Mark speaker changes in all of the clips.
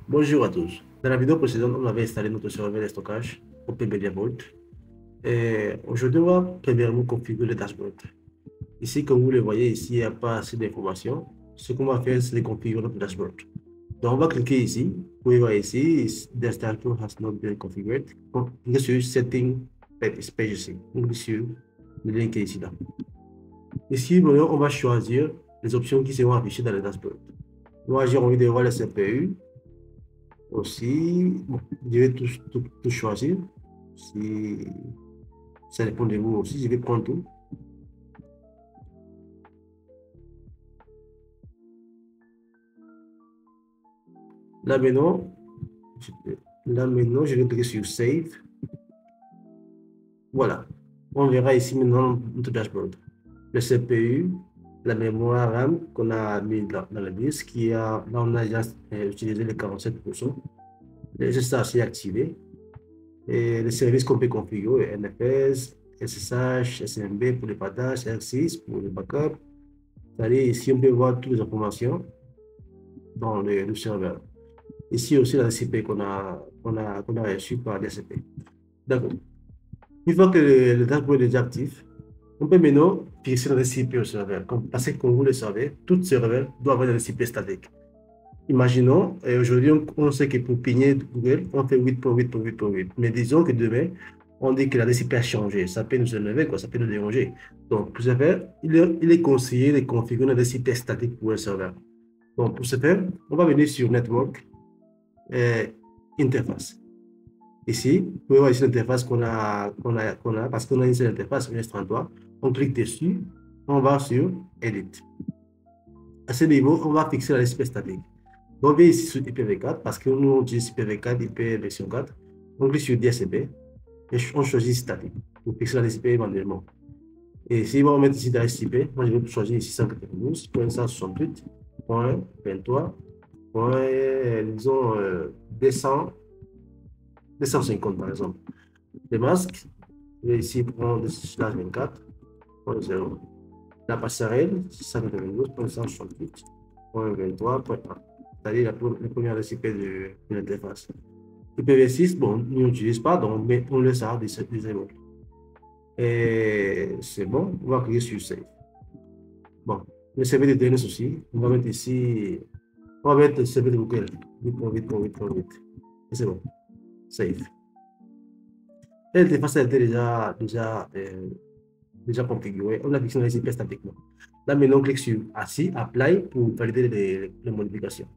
Speaker 1: Bonjour à tous. Dans la vidéo précédente, on avait installé notre serveur de stockage OpenMediaVault. Et aujourd'hui, on va premièrement configurer le dashboard. Ici, comme vous le voyez, ici, il n'y a pas assez d'informations. Ce qu'on va faire, c'est de configurer notre dashboard. Donc, on va cliquer ici. Vous pouvez voir ici, the dashboard has not been configured. Donc, cliquez sur Setting Page ici. On clique sur le lien qui est ici. Là. Ici, maintenant, on va choisir les options qui seront affichées dans le dashboard. Moi, j'ai envie de voir le CPU. Aussi, bon, je vais tout choisir. Si ça dépend de vous aussi, je vais prendre tout. Là maintenant, je vais cliquer sur Save. Voilà. On verra ici maintenant notre dashboard. Le CPU, la mémoire RAM qu'on a mis dans le disque, là on a déjà utilisé les 47%. Le SSH est activé. Et les services qu'on peut configurer, NFS, SSH, SMB pour le partage, R6 pour le backup. C'est-à-dire ici on peut voir toutes les informations dans le serveur. Ici aussi la DCP qu'on a reçu par DCP. D'accord. Une fois que le dashboard est déjà actif, on peut maintenant fixer la DCP au serveur. Parce que comme vous le savez, tout serveur doit avoir une DCP statique. Imaginons, aujourd'hui, on sait que pour pigner Google, on fait 8.8.8.8. Mais disons que demain, on dit que la DCP a changé. Ça peut nous énerver, quoi, ça peut nous déranger. Donc, pour ce faire, il est conseillé de configurer une DCP statique pour un serveur. Donc, pour ce faire, on va venir sur Network et Interface. Ici, vous pouvez voir ici l'interface parce qu'on a une seule interface, une S33. On clique dessus, on va sur Edit. À ce niveau, on va fixer la DCP statique. On vient ici sur IPv4 parce que nous on utilise IPv4, IP version 4. On clique sur DSCP et on choisit statique pour fixer la DCP manuellement. Et si on va mettre ici dans SCP, moi je vais choisir ici 192.168.23. Disons 250 par exemple. Les masques, je vais ici prendre slash 24.0. La passerelle, 192.168.23.1. C'est-à-dire la première DCP de l'interface. IPv6, bon, on n'utilise pas, donc mais on laisse ça disable. Et c'est bon, on va cliquer sur Save. Bon, le CV de DNS aussi, on va mettre ici, on va mettre le CV de Google, 8.8.8.8. Et c'est bon, Save. Et l'interface a été déjà configurée. On a cliqué sur les IP statiquement. Là, maintenant, on clique sur Apply pour valider les modifications.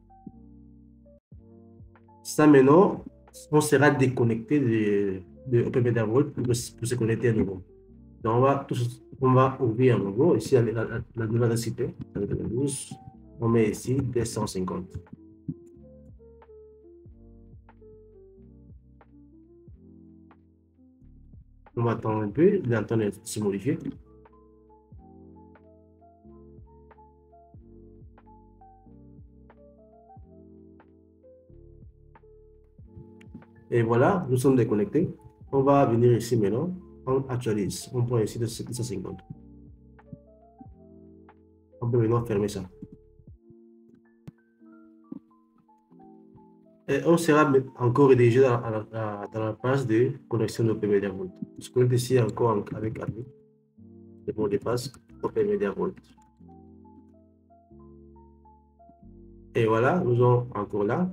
Speaker 1: Ça, maintenant, on sera déconnecté de OpenMediaVault pour se connecter à nouveau. Donc, on va ouvrir un nouveau. Ici, la nouvelle adresse IP, on met ici 250. On va attendre un peu, il est en train de se modifier. Et voilà, nous sommes déconnectés. On va venir ici maintenant, on actualise. On prend ici 250. On peut maintenant fermer ça. Et on sera encore redirigé dans la page de connexion de OpenMediaVault. On se connecte ici encore avec le mot de passe OpenMediaVault. Et voilà, nous sommes encore là,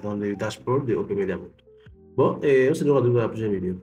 Speaker 1: dans le dashboard de OpenMediaVault. Bon, et on se retrouve dans la prochaine vidéo.